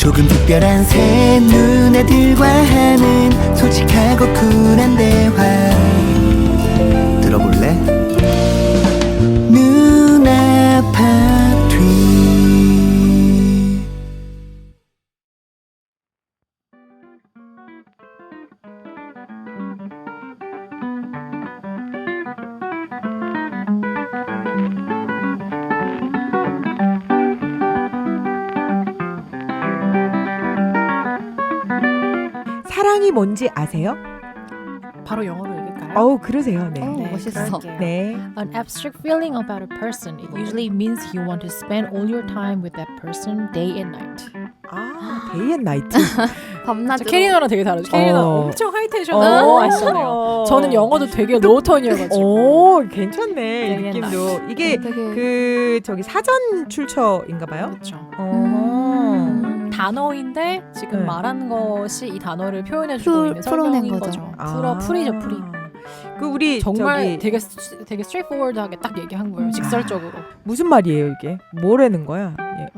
조금 특별한 새 누나들과 하는 솔직하고 쿨한 대화 들어볼래? 누나 파티. 사랑이 뭔지 아세요? 바로 영어로 읽을까요? 어우 그러세요. 네. 오, 네, 멋있어. 그럴게요. 네. An abstract feeling about a person. It usually means you want to spend all your time with that person day and night. 아, 데이 앤 나이트. 밤낮으로. 캐리너랑 되게 다르죠. 캐리너 엄청 하이텐션으로 하시잖아요. 저는 영어도 되게 로우 톤이어가지고. 오, 괜찮네. 데이 앤 느낌도. 이게 되게 그 저기 사전 출처인가 봐요. 그렇죠. 단어인데 지금 네. 말한 것이 이 단어를 표현해주고 있는 풀어낸 설명인 거죠. 거죠. 풀이죠, 풀이. 그 우리 정말 저기 되게 straightforward하게 딱 얘기한 거예요. 직설적으로. 무슨 말이에요, 이게? 뭐라는 거야? 예.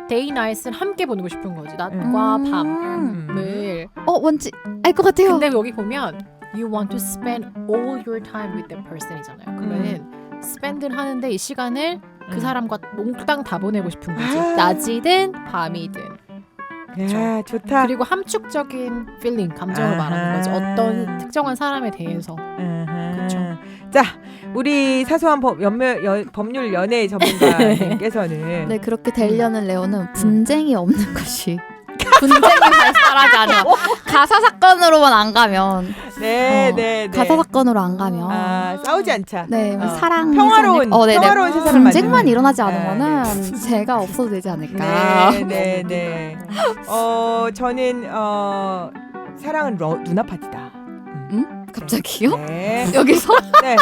Day night은 함께 보내고 싶은 거지. 낮과 음. 밤을. 뭔지 알 것 같아요. 근데 여기 보면 you want to spend all your time with that person이잖아요. 그러면은 spend는 하는데 이 시간을 그 사람과 몽땅 다 보내고 싶은 거지. 낮이든 밤이든. 야, 좋다. 그리고 함축적인 feeling, 감정을 말하는 거죠. 어떤 특정한 사람에 대해서. 그쵸. 자, 우리 사소한 법률 연애 전문가님께서는 네, 그렇게 되려는 레오는 분쟁이 없는 것이 분쟁이 발달하지 않아. 가사 사건으로만 안 가면 네. 가사 사건으로 안 가면 싸우지 않자. 네, 어. 사랑 평화로운 평화로운 세상을 분쟁만 만드는. 일어나지 아, 않으면은 제가 없어도 되지 않을까. 네. 저는 사랑은 눈앞파티다. 갑자기요? 네. 여기서? 네.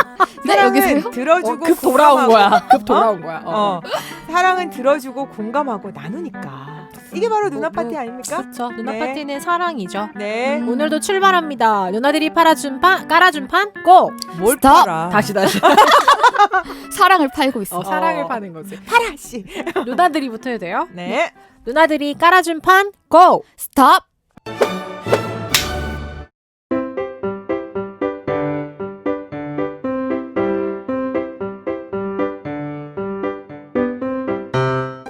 네, 사랑은 여기서요? 들어주고 급 돌아온 공감하고. 거야. 급 돌아온 거야. 사랑은 들어주고 공감하고 나누니까. 이게 바로 눈앞파티 아닙니까? 그렇죠. 누나 네. 파티는 사랑이죠. 네. 오늘도 출발합니다. 누나들이 깔아준 판 고! 뭘 스톱! 팔아? 다시. 사랑을 팔고 있어. 사랑을 파는 거지. 팔아 씨. 누나들이부터 해도 돼요? 네. 누나들이 깔아준 판 고! 스톱.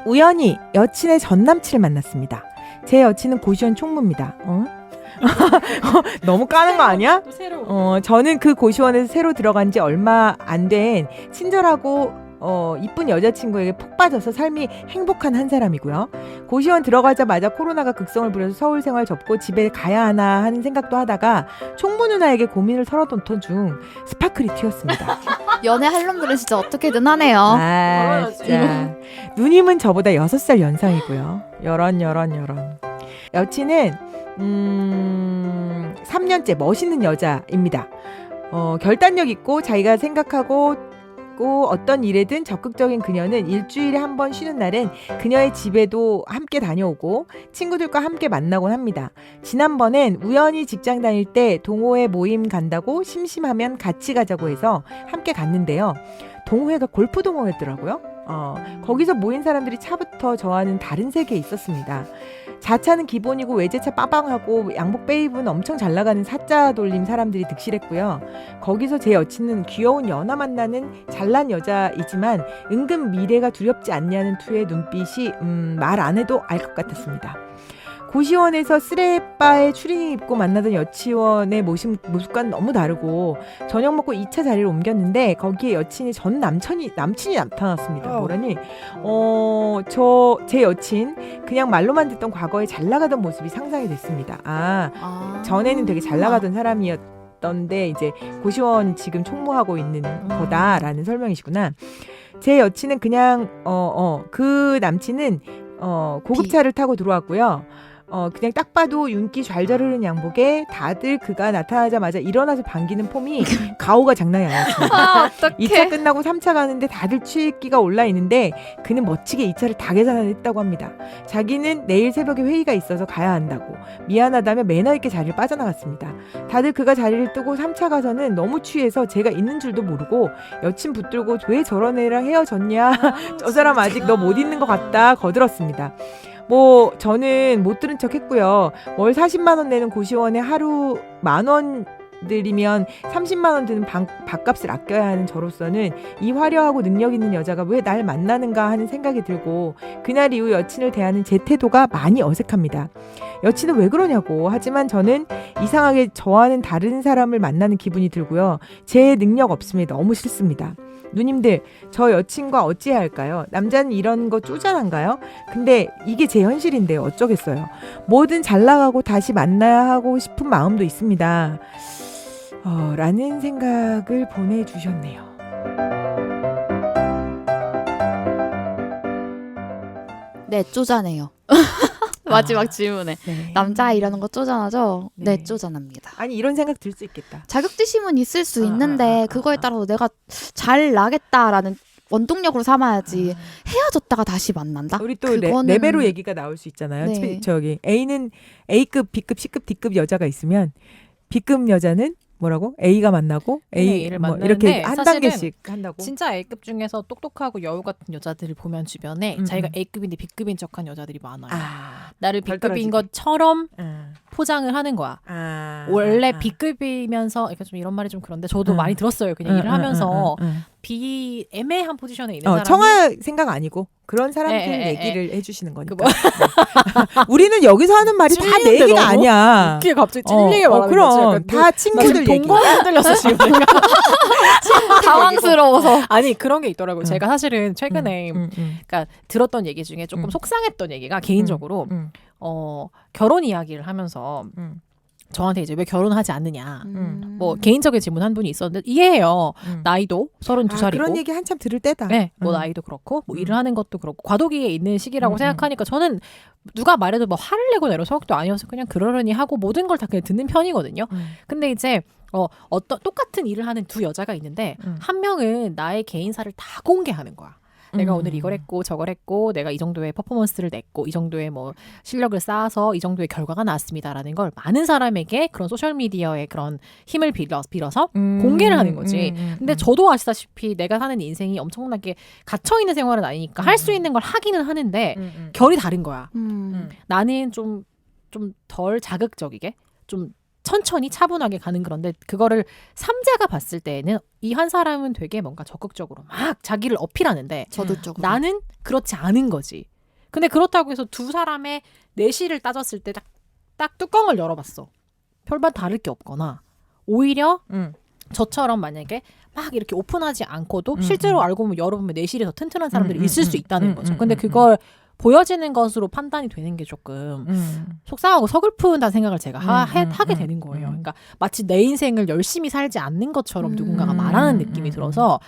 우연히 여친의 전 남친을 만났습니다. 제 여친은 고시원 총무입니다. 너무 까는 거 아니야? 또 새로. 저는 그 고시원에서 새로 들어간 지 얼마 안 된 친절하고 이쁜 여자친구에게 푹 빠져서 삶이 행복한 한 사람이고요. 고시원 들어가자마자 코로나가 극성을 부려서 서울 생활 접고 집에 가야 하나 하는 생각도 하다가 총무 누나에게 고민을 털어놓던 중 스파클이 튀었습니다. 연애할 놈들은 진짜 어떻게든 하네요. 아, 진짜. 누님은 저보다 6살 연상이고요. 여런. 여친은 3년째 멋있는 여자입니다. 결단력 있고 자기가 생각하고 어떤 일에든 적극적인 그녀는 일주일에 한 번 쉬는 날엔 그녀의 집에도 함께 다녀오고 친구들과 함께 만나곤 합니다. 지난번엔 우연히 직장 다닐 때 동호회 모임 간다고 심심하면 같이 가자고 해서 함께 갔는데요. 동호회가 골프 동호회였더라고요. 거기서 모인 사람들이 차부터 저와는 다른 세계에 있었습니다. 자차는 기본이고 외제차 빠방하고 양복 베이브는 엄청 잘 나가는 사자 돌림 사람들이 득실했고요. 거기서 제 여친은 귀여운 연하 만나는 잘난 여자이지만 은근 미래가 두렵지 않냐는 투의 눈빛이 말 안 해도 알 것 같았습니다. 고시원에서 쓰레빠에 추리닝 입고 만나던 여치원의 모습과는 너무 다르고 저녁 먹고 2차 자리를 옮겼는데 거기에 여친이 전 남친이 나타났습니다. 뭐라니? 제 여친 그냥 말로만 듣던 과거에 잘 나가던 모습이 상상이 됐습니다. 전에는 되게 잘 나가던 사람이었던데 이제 고시원 지금 총무하고 있는 거다라는 설명이시구나. 제 여친은 그냥 그 남친은 고급차를 타고 들어왔고요. 그냥 딱 봐도 윤기 좔좔 흐르는 양복에 다들 그가 나타나자마자 일어나서 반기는 폼이 가오가 장난이 아니었습니다. 어떡해. 2차 끝나고 3차 가는데 다들 취기가 올라 있는데 그는 멋지게 2차를 다 계산했다고 합니다. 자기는 내일 새벽에 회의가 있어서 가야 한다고 미안하다며 매너 있게 자리를 빠져나갔습니다. 다들 그가 자리를 뜨고 3차 가서는 너무 취해서 제가 있는 줄도 모르고 여친 붙들고 왜 저런 애랑 헤어졌냐 저 사람 아직 너 못 있는 것 같다 거들었습니다. 뭐 저는 못 들은 척 했고요. 월 40만 원 내는 고시원에 하루 10,000원 들이면 30만 원 드는 밥값을 아껴야 하는 저로서는 이 화려하고 능력 있는 여자가 왜 날 만나는가 하는 생각이 들고 그날 이후 여친을 대하는 제 태도가 많이 어색합니다. 여친은 왜 그러냐고. 하지만 저는 이상하게 저와는 다른 사람을 만나는 기분이 들고요. 제 능력 없음이 너무 싫습니다. 누님들, 저 여친과 어찌해야 할까요? 남자는 이런 거 쪼잔한가요? 근데 이게 제 현실인데요. 어쩌겠어요. 뭐든 잘 나가고 다시 만나야 하고 싶은 마음도 있습니다. 라는 생각을 보내주셨네요. 네, 쪼잔해요. 마지막 질문에. 네. 남자 이러는 거 쪼잔하죠? 네. 네, 쪼잔합니다. 아니 이런 생각 들 수 있겠다. 자격지심은 있을 수 있는데 그거에 따라서 내가 잘 나겠다라는 원동력으로 삼아야지. 헤어졌다가 다시 만난다? 우리 또 그거는- 레벨로 얘기가 나올 수 있잖아요. 네. 저기 A는 A급, B급, C급, D급 여자가 있으면 B급 여자는 뭐라고? A가 만나고 A를 뭐 만나는데 이렇게 한 사실은 단계씩 한다고. 진짜 A급 중에서 똑똑하고 여우 같은 여자들을 보면 주변에 자기가 A급인데 B급인 척한 여자들이 많아요. 나를 별 떨어지게. B급인 것처럼 포장을 하는 거야. 원래 B급이면서 그러니까 좀 이런 말이 좀 그런데 저도 많이 들었어요. 그냥 일을 하면서 B 애매한 포지션에 있는 사람이 청아 생각 아니고 그런 사람들 에. 얘기를 해주시는 거니까. 네. 우리는 여기서 하는 말이 다 내 찔리는데 얘기가 너무? 아니야. 웃기게 갑자기 찔리게 말하는 그럼 거지. 약간 다 친구들 얘기. 동거에 흔들렸어 지금. 당황스러워서. 아니 그런 게 있더라고요. 제가 사실은 최근에 그러니까 들었던 얘기 중에 조금 음. 속상했던 얘기가 개인적으로 결혼 이야기를 하면서 저한테 이제 왜 결혼하지 않느냐. 뭐 개인적인 질문 한 분이 있었는데 이해해요. 나이도 32살이고. 그런 얘기 한참 들을 때다. 네, 뭐 나이도 그렇고 뭐 일을 하는 것도 그렇고 과도기에 있는 시기라고 생각하니까 저는 누가 말해도 뭐 화를 내거나 이런 성격도 아니어서 그냥 그러려니 하고 모든 걸 다 그냥 듣는 편이거든요. 근데 이제 어떤 똑같은 일을 하는 두 여자가 있는데 한 명은 나의 개인사를 다 공개하는 거야. 내가 오늘 이걸 했고 저걸 했고 내가 이 정도의 퍼포먼스를 냈고 이 정도의 뭐 실력을 쌓아서 이 정도의 결과가 나왔습니다라는 걸 많은 사람에게 그런 소셜미디어의 그런 힘을 빌어서 공개를 하는 거지. 근데 저도 아시다시피 내가 사는 인생이 엄청나게 갇혀있는 생활은 아니니까 할 수 있는 걸 하기는 하는데 결이 다른 거야. 나는 좀 덜 자극적이게 좀 천천히 차분하게 가는 그런데 그거를 삼자가 봤을 때에는 이 한 사람은 되게 뭔가 적극적으로 막 자기를 어필하는데 저도적으로. 나는 그렇지 않은 거지. 근데 그렇다고 해서 두 사람의 내실을 따졌을 때 딱 뚜껑을 열어봤어. 별반 다를 게 없거나 오히려 저처럼 만약에 막 이렇게 오픈하지 않고도 실제로 알고 보면 열어보면 내실이 더 튼튼한 사람들이 있을 수 있다는 거죠. 근데 그걸 보여지는 것으로 판단이 되는 게 조금 속상하고 서글픈다는 생각을 제가 하게 되는 거예요. 그러니까 마치 내 인생을 열심히 살지 않는 것처럼 누군가가 말하는 느낌이 들어서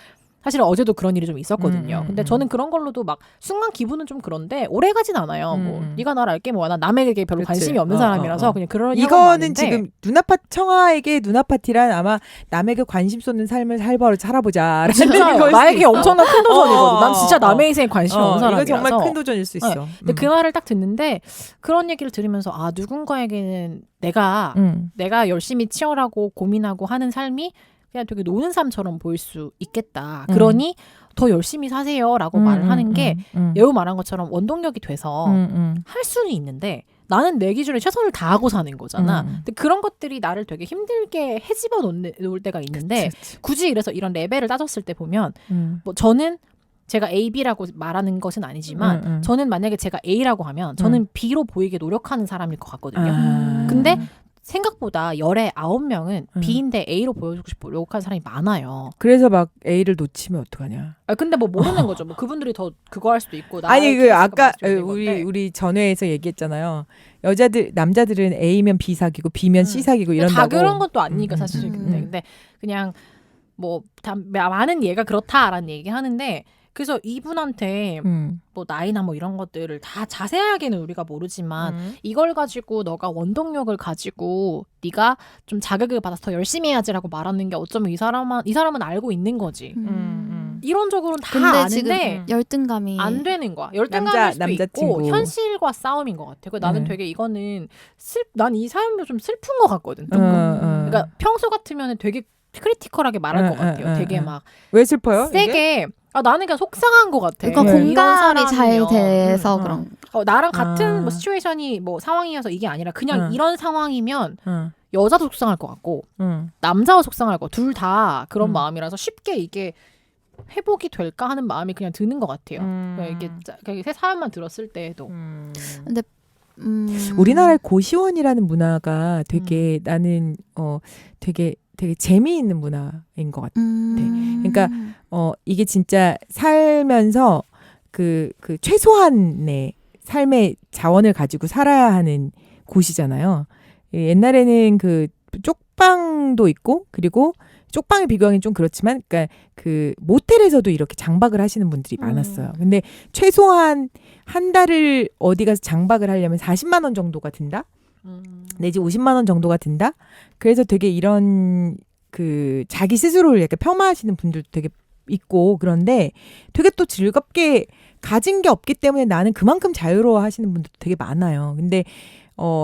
사실 어제도 그런 일이 좀 있었거든요. 근데 저는 그런 걸로도 막 순간 기분은 좀 그런데 오래 가진 않아요. 뭐 네가 날 알게 뭐야. 난 남에게 별로 그치. 관심이 없는 사람이라서 그냥 그런 이거는 지금 청아에게 누나파티란 아마 남에게 관심 쏟는 삶을 살아보자. 진짜 나에게 엄청난 큰 도전이거든. 난 진짜 남의 인생에 관심이 없는 사람이라서. 이거 정말 큰 도전일 수 있어. 근데 그 말을 딱 듣는데 그런 얘기를 들으면서 아 누군가에게는 내가 열심히 치열하고 고민하고 하는 삶이 그냥 되게 노는 삶처럼 보일 수 있겠다. 그러니 더 열심히 사세요라고 말을 하는 게 여우 말한 것처럼 원동력이 돼서 할 수는 있는데 나는 내 기준에 최선을 다하고 사는 거잖아. 근데 그런 것들이 나를 되게 힘들게 헤집어 놓을 때가 있는데 그치. 굳이 이래서 이런 레벨을 따졌을 때 보면 뭐 저는 제가 A, B라고 말하는 것은 아니지만 저는 만약에 제가 A라고 하면 저는 B로 보이게 노력하는 사람일 것 같거든요. 근데 생각보다 열에 9명은 B인데 A로 보여주고 싶어 노력하는 사람이 많아요. 그래서 막 A를 놓치면 어떡하냐. 근데 뭐 모르는 거죠. 뭐 그분들이 더 그거 할 수도 있고. 아니 그 아까 우리 우리 전회에서 얘기했잖아요. 남자들은 A면 B 사귀고 B면 C 사귀고 이런다고. 다 그런 것도 아니니까 사실. 근데 그냥 뭐 다 많은 얘가 그렇다라는 얘기 하는데 그래서 이분한테 뭐 나이나 뭐 이런 것들을 다 자세하게는 우리가 모르지만 이걸 가지고 너가 원동력을 가지고 네가 좀 자극을 받아서 더 열심히 해야지라고 말하는 게 어쩌면 이 사람은 알고 있는 거지. 이론적으로는 다 근데 아는데 지금 열등감이 안 되는 거야. 열등감일 수도 남자친구. 있고 현실과 싸움인 것 같아. 나는 되게 이거는 난 이 사연도 좀 슬픈 것 같거든. 조금. 그러니까 평소 같으면 되게 크리티컬하게 말할 것 같아요. 되게 막 왜 슬퍼요? 세게 아 나는 그냥 속상한 것 같아. 그러니까 네. 공감이 잘 이런 돼서 음, 그런. 나랑 같은 아. 뭐 시츄에이션이 뭐 상황이어서 이게 아니라 그냥 응. 이런 상황이면 응, 여자도 속상할 것 같고 응. 남자도 속상할 것 같고 둘 다 그런 음. 마음이라서 쉽게 이게 회복이 될까 하는 마음이 그냥 드는 것 같아요. 그러니까 이게 그냥 새 사연만 들었을 때에도 우리나라의 고시원이라는 문화가 되게 나는 되게 재미있는 문화인 것 같아. 그러니까 이게 진짜 살면서 그 최소한의 삶의 자원을 가지고 살아야 하는 곳이잖아요. 옛날에는 그 쪽방도 있고 그리고 쪽방에 비교하기는 좀 그렇지만 그러니까 그 모텔에서도 이렇게 장박을 하시는 분들이 많았어요. 근데 최소한 한 달을 어디 가서 장박을 하려면 40만 원 정도가 든다? 내지 50만 원 정도가 든다? 그래서 되게 이런 그 자기 스스로를 이렇게 폄하하시는 분들도 되게 있고 그런데 되게 또 즐겁게 가진 게 없기 때문에 나는 그만큼 자유로워 하시는 분들도 되게 많아요. 근데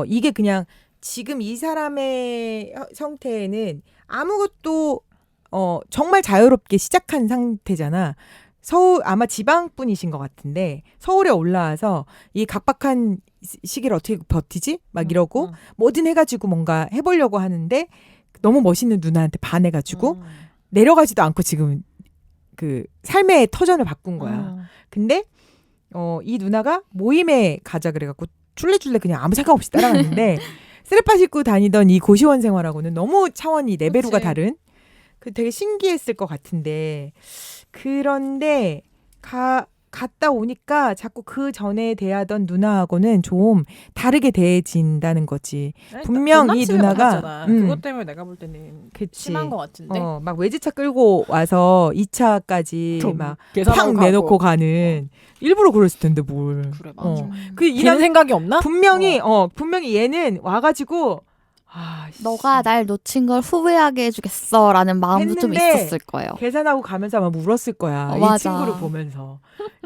이게 그냥 지금 이 사람의 형태는 아무것도 정말 자유롭게 시작한 상태잖아. 서울 아마 지방 분이신 것 같은데 서울에 올라와서 이 각박한 시기를 어떻게 버티지? 막 이러고 뭐든 해가지고 뭔가 해보려고 하는데 너무 멋있는 누나한테 반해가지고 내려가지도 않고 지금 그 삶의 터전을 바꾼 거야. 근데 이 누나가 모임에 가자 그래갖고 쫄래쫄래 그냥 아무 생각 없이 따라갔는데 쓰레빠 신고 다니던 이 고시원 생활하고는 너무 차원이 네 배로가 그치. 다른 그 되게 신기했을 것 같은데 그런데 갔다 오니까 자꾸 그 전에 대하던 누나하고는 좀 다르게 대해진다는 거지. 분명 이 누나가 그것 때문에 내가 볼 때는 그치. 심한 것 같은데 막 외제차 끌고 와서 2차까지 막 계산하고 팍 내놓고 가고. 가는 일부러 그랬을 텐데 뭘. 그래 맞아. 이 걔는 생각이 없나? 분명히 분명히 얘는 와가지고 너가 날 놓친 걸 후회하게 해주겠어라는 마음도 좀 했는데 있었을 거예요. 계산하고 가면서 아마 울었을 거야. 이 맞아. 친구를 보면서.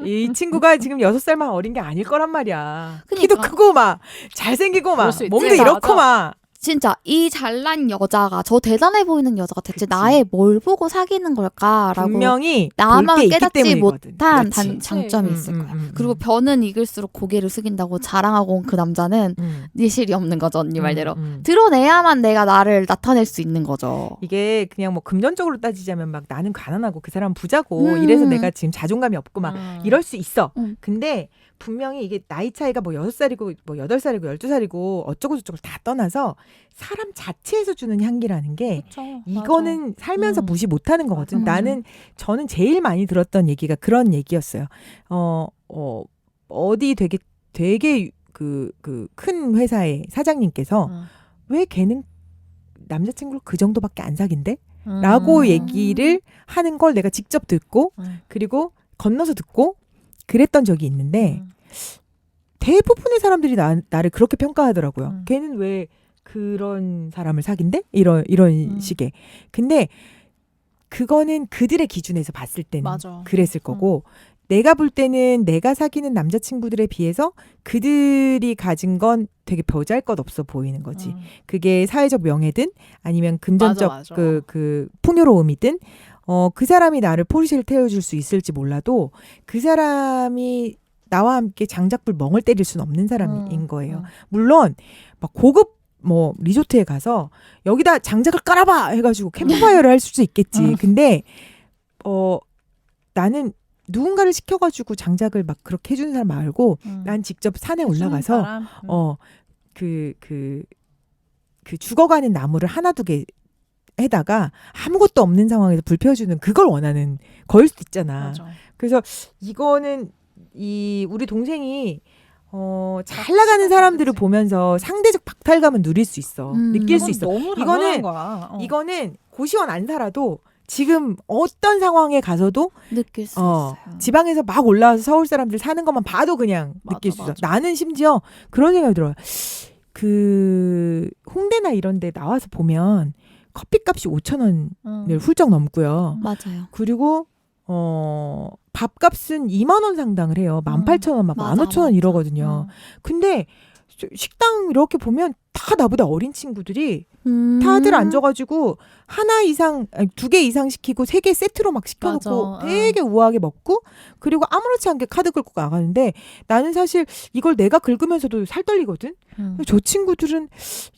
이 친구가 지금 6살만 어린 게 아닐 거란 말이야. 그러니까. 키도 크고 막 잘생기고 막 그럴 수 있지. 몸도 맞아. 이렇고 막. 진짜 이 잘난 여자가 저 대단해 보이는 여자가 대체 그치. 나의 뭘 보고 사귀는 걸까라고 분명히 나만 볼게 있기 깨닫지 때문이거든. 못한 그렇지. 장점이 있을 거야. 그리고 변은 익을수록 고개를 숙인다고 자랑하고 온 그 남자는 니실이 없는 거죠, 언니 말대로. 드러내야만 내가 나를 나타낼 수 있는 거죠. 이게 그냥 뭐 금전적으로 따지자면 막 나는 가난하고 그 사람 부자고 이래서 내가 지금 자존감이 없고 막 이럴 수 있어. 근데 분명히 이게 나이 차이가 뭐 6살이고 뭐 8살이고 12살이고 어쩌고 저쩌고 다 떠나서 사람 자체에서 주는 향기라는 게 그쵸, 이거는 살면서 무시 못하는 거거든. 맞아. 저는 제일 많이 들었던 얘기가 그런 얘기였어요. 어디 되게 그 큰 회사의 사장님께서 왜 걔는 남자친구를 그 정도밖에 안 사귄대? 라고 얘기를 하는 걸 내가 직접 듣고 그리고 건너서 듣고 그랬던 적이 있는데 대부분의 사람들이 나를 그렇게 평가하더라고요. 걔는 왜 그런 사람을 사귄대? 이런 식의. 근데 그거는 그들의 기준에서 봤을 때는 맞아. 그랬을 거고 내가 볼 때는 내가 사귀는 남자친구들에 비해서 그들이 가진 건 되게 보잘것없어 보이는 거지. 그게 사회적 명예든 아니면 금전적 맞아. 그 풍요로움이든 그 사람이 나를 포르쉐를 태워줄 수 있을지 몰라도 그 사람이 나와 함께 장작불 멍을 때릴 수는 없는 사람인 거예요. 물론 막 고급 뭐 리조트에 가서 여기다 장작을 깔아봐 해가지고 캠프파이어를 할 수도 있겠지. 근데 나는 누군가를 시켜가지고 장작을 막 그렇게 해주는 사람 말고 난 직접 산에 올라가서 그 죽어가는 나무를 하나 두 개 해다가 아무것도 없는 상황에서 불 펴주는 그걸 원하는 거일 수도 있잖아. 맞아. 그래서 이거는 우리 동생이 잘 나가는 사람들을 보면서 상대적 박탈감을 누릴 수 있어. 느낄 수 있어. 너무 이거는- 당연한 거야. 이거는 고시원 안 살아도 지금 어떤 상황에 가서도 느낄 수 있어요. 지방에서 막 올라와서 서울 사람들 사는 것만 봐도 그냥 느낄 수 있어. 맞아. 나는 심지어 그런 생각이 들어요. 그 홍대나 이런 데 나와서 보면 커피값이 5,000원을 훌쩍 넘고요. 맞아요. 그리고 밥값은 2만 원 상당을 해요. 18,000원, 막 맞아, 15,000원 이러거든요. 근데 식당 이렇게 보면 다 나보다 어린 친구들이 음. 다들 앉아가지고 하나 이상, 아니, 2개 이상 시키고 3개 세트로 막 시켜놓고 맞아. 되게 우아하게 먹고 그리고 아무렇지 않게 카드 긁고 나가는데 나는 사실 이걸 내가 긁으면서도 살 떨리거든. 저 친구들은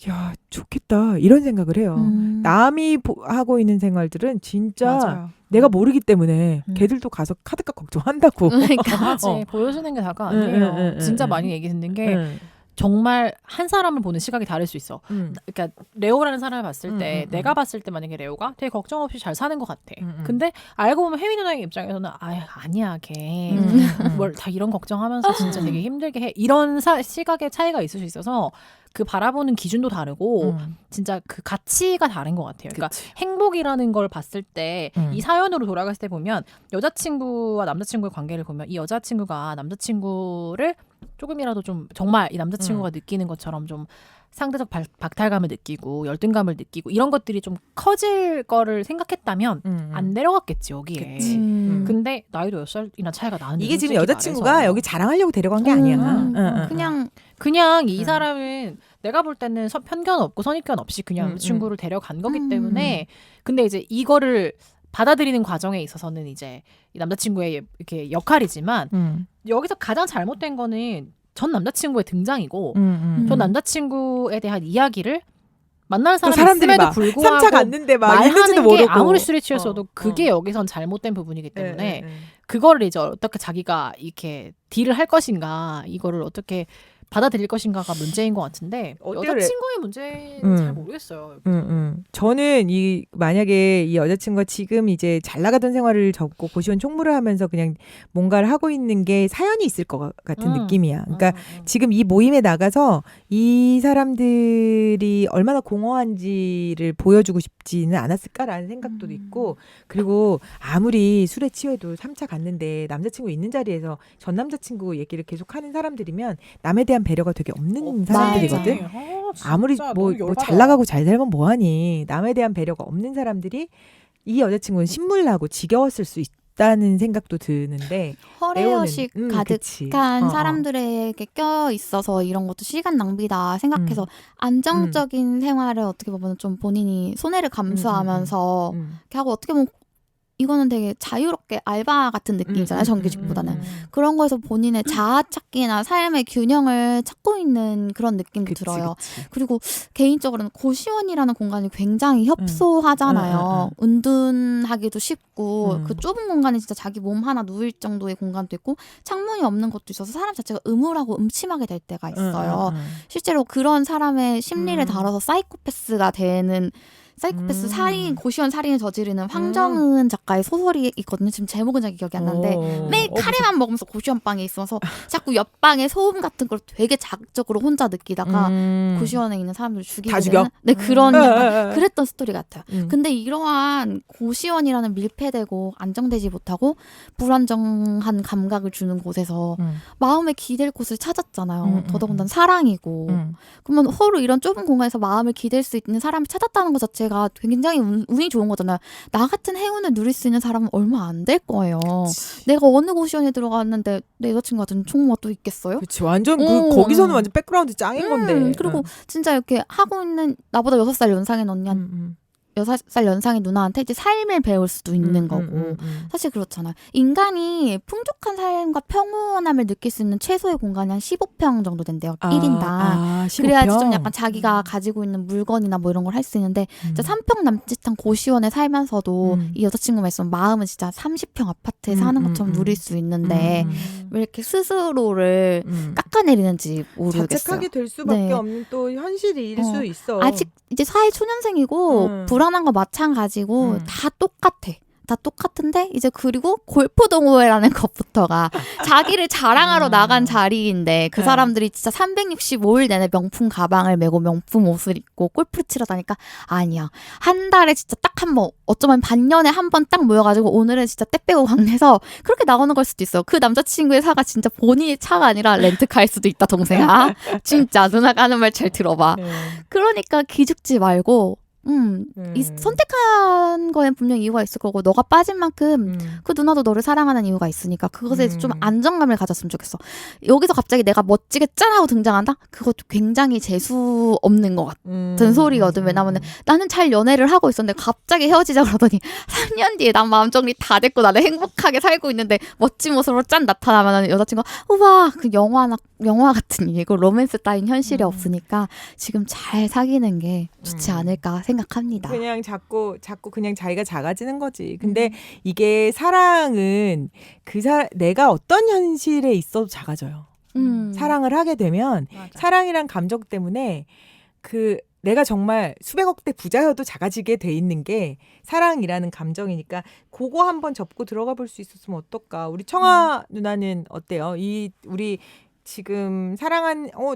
야 좋겠다 이런 생각을 해요. 남이 하고 있는 생활들은 진짜 맞아요. 내가 모르기 때문에 음. 걔들도 가서 카드값 걱정한다고. 그러니까 하지. 어. 보여주는 게 다가 아니에요. 진짜 많이 얘기 듣는 게 정말 한 사람을 보는 시각이 다를 수 있어. 그러니까 레오라는 사람을 봤을 때 내가 봤을 때 만약에 레오가 되게 걱정 없이 잘 사는 것 같아. 근데 알고 보면 혜미 누나의 입장에서는 아니야 걔 뭘 다 이런 걱정하면서 진짜 되게 힘들게 해. 이런 시각의 차이가 있을 수 있어서 그 바라보는 기준도 다르고 진짜 그 가치가 다른 것 같아요. 그러니까 그치. 행복이라는 걸 봤을 때 이 사연으로 돌아갔을 때 보면 여자친구와 남자친구의 관계를 보면 이 여자친구가 남자친구를 조금이라도 좀 정말 이 남자친구가 느끼는 것처럼 좀 상대적 박탈감을 느끼고 열등감을 느끼고 이런 것들이 좀 커질 거를 생각했다면 안 내려갔겠지 여기에. 그치. 근데 나이도 10살이나 차이가 나는데 이게 지금 솔직히 여자친구가 말해서. 여기 자랑하려고 데려간 게 아니야. 그냥 이 사람은 내가 볼 때는 편견 없고 선입견 없이 그냥 친구를 데려간 거기 때문에 근데 이제 이거를 받아들이는 과정에 있어서는 이제 이 남자친구의 이렇게 역할이지만 여기서 가장 잘못된 거는 전 남자친구의 등장이고 전 남자친구에 대한 이야기를 만나는 사람이 있음에도 불구하고 3차 갔는데 막 말하는 있는지도 게 모르고 아무리 술에 취했어도 그게 여기선 잘못된 부분이기 때문에 그거를 이제 어떻게 자기가 이렇게 딜을 할 것인가 이거를 어떻게 받아들일 것인가가 문제인 것 같은데 여자친구의 문제는 잘 모르겠어요. 저는 만약에 이 여자친구가 지금 이제 잘 나가던 생활을 접고 고시원 총무를 하면서 그냥 뭔가를 하고 있는 게 사연이 있을 것 같은 느낌이야. 그러니까 지금 이 모임에 나가서 이 사람들이 얼마나 공허한지를 보여주고 싶지는 않았을까라는 생각도 있고 그리고 아무리 술에 취해도 3차 갔는데 남자친구 있는 자리에서 전 남자친구 얘기를 계속 하는 사람들이면 남에 대한 배려가 되게 없는 사람들이거든. 아무리 뭐 잘 나가고 잘 살면 뭐하니. 남에 대한 배려가 없는 사람들이 이 여자친구는 신물나고 지겨웠을 수 있다는 생각도 드는데 허례허식 그치. 가득한 사람들에게 껴 있어서 이런 것도 시간 낭비다 생각해서 안정적인 생활을 어떻게 보면 좀 본인이 손해를 감수하면서 이렇게 하고 어떻게 보면 이거는 되게 자유롭게 알바 같은 느낌이잖아요. 정규직보다는. 그런 거에서 본인의 자아 찾기나 삶의 균형을 찾고 있는 그런 느낌도 들어요. 그치. 그리고 개인적으로는 고시원이라는 공간이 굉장히 협소하잖아요. 은둔하기도 쉽고 그 좁은 공간에 진짜 자기 몸 하나 누울 정도의 공간도 있고 창문이 없는 것도 있어서 사람 자체가 음울하고 음침하게 될 때가 있어요. 실제로 그런 사람의 심리를 다뤄서 사이코패스가 되는 사이코패스 살인, 고시원 살인을 저지르는 황정은 작가의 소설이 있거든요. 지금 제목은 잘 기억이 안 나는데 매일 카레만 먹으면서 고시원방에 있어서 자꾸 옆방에 소음 같은 걸 되게 자극적으로 혼자 느끼다가 고시원에 있는 사람들을 죽이게 되는 네, 그런 약간 그랬던 스토리 같아요. 근데 이러한 고시원이라는 밀폐되고 안정되지 못하고 불안정한 감각을 주는 곳에서 마음에 기댈 곳을 찾았잖아요. 더더군다나 사랑이고 그러면 서로 이런 좁은 공간에서 마음을 기댈 수 있는 사람을 찾았다는 것 자체가 굉장히 운이 좋은 거잖아요. 나 같은 행운을 누릴 수 있는 사람은 얼마 안 될 거예요. 그치. 내가 어느 고시원에 들어갔는데 내 여자친구 같은 총무가 또 있겠어요? 그치. 완전 거기서는 완전 백그라운드 짱인 건데. 그리고 진짜 이렇게 하고 있는 나보다 6살 연상인 언니 6살 연상의 누나한테 이제 삶을 배울 수도 있는 거고 사실 그렇잖아요. 인간이 풍족한 삶과 평온함을 느낄 수 있는 최소의 공간이 한 15평 정도 된대요. 1인당. 15평? 그래야지 좀 약간 자기가 가지고 있는 물건이나 뭐 이런 걸 할 수 있는데 진짜 3평 남짓한 고시원에 살면서도 이 여자친구가 있으면 마음은 진짜 30평 아파트에 사는 것처럼 누릴 수 있는데 왜 이렇게 스스로를 깎아내리는지 모르겠어요. 자책하게 될 수밖에 없는 또 현실일 수 있어. 아직 이제 사회 초년생이고 불안한 거 마찬가지고 다 똑같아. 다 똑같은데 이제 그리고 골프 동호회라는 것부터가 자기를 자랑하러 나간 자리인데 그 사람들이 진짜 365일 내내 명품 가방을 메고 명품 옷을 입고 골프를 치러 다니까 아니야. 한 달에 진짜 딱 한 번 어쩌면 반년에 한 번 딱 모여가지고 오늘은 진짜 때 빼고 강내서 그렇게 나오는 걸 수도 있어. 그 남자친구의 차가 진짜 본인의 차가 아니라 렌트카일 수도 있다 동생아. 진짜 누나가 하는 말 잘 들어봐. 그러니까 기죽지 말고 선택한 거엔 분명히 이유가 있을 거고 너가 빠진 만큼 그 누나도 너를 사랑하는 이유가 있으니까 그것에 좀 안정감을 가졌으면 좋겠어. 여기서 갑자기 내가 멋지게 짠하고 등장한다? 그것도 굉장히 재수 없는 것 같은 소리거든. 왜냐면 나는 잘 연애를 하고 있었는데 갑자기 헤어지자 그러더니 3년 뒤에 난 마음 정리 다 됐고 나는 행복하게 살고 있는데 멋진 모습으로 짠 나타나면 여자친구가 우와 그 영화 같은 얘기고 로맨스 따윈 현실이 없으니까 지금 잘 사귀는 게 좋지 않을까 생각합니다. 그냥 자꾸 그냥 자기가 작아지는 거지. 근데 이게 사랑은 내가 어떤 현실에 있어도 작아져요. 사랑을 하게 되면 맞아. 사랑이란 감정 때문에 내가 정말 수백억대 부자여도 작아지게 돼 있는 게 사랑이라는 감정이니까 그거 한번 접고 들어가 볼 수 있었으면 어떨까. 우리 청아 누나는 어때요? 우리 지금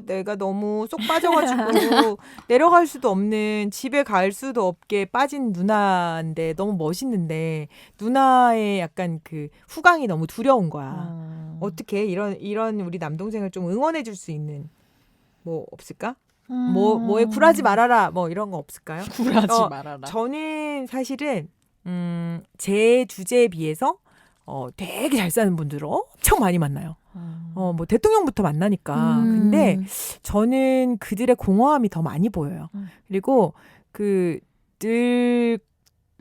내가 너무 쏙 빠져가지고 내려갈 수도 없는 집에 갈 수도 없게 빠진 누나인데 너무 멋있는데 누나의 약간 그 후광이 너무 두려운 거야. 어떻게 이런 우리 남동생을 좀 응원해 줄 수 있는 뭐 없을까? 뭐에 굴하지 말아라 뭐 이런 거 없을까요? 굴하지 말아라. 저는 사실은 제 주제에 비해서 되게 잘 사는 분들을 엄청 많이 만나요. 뭐 대통령부터 만나니까. 근데 저는 그들의 공허함이 더 많이 보여요. 그리고 늘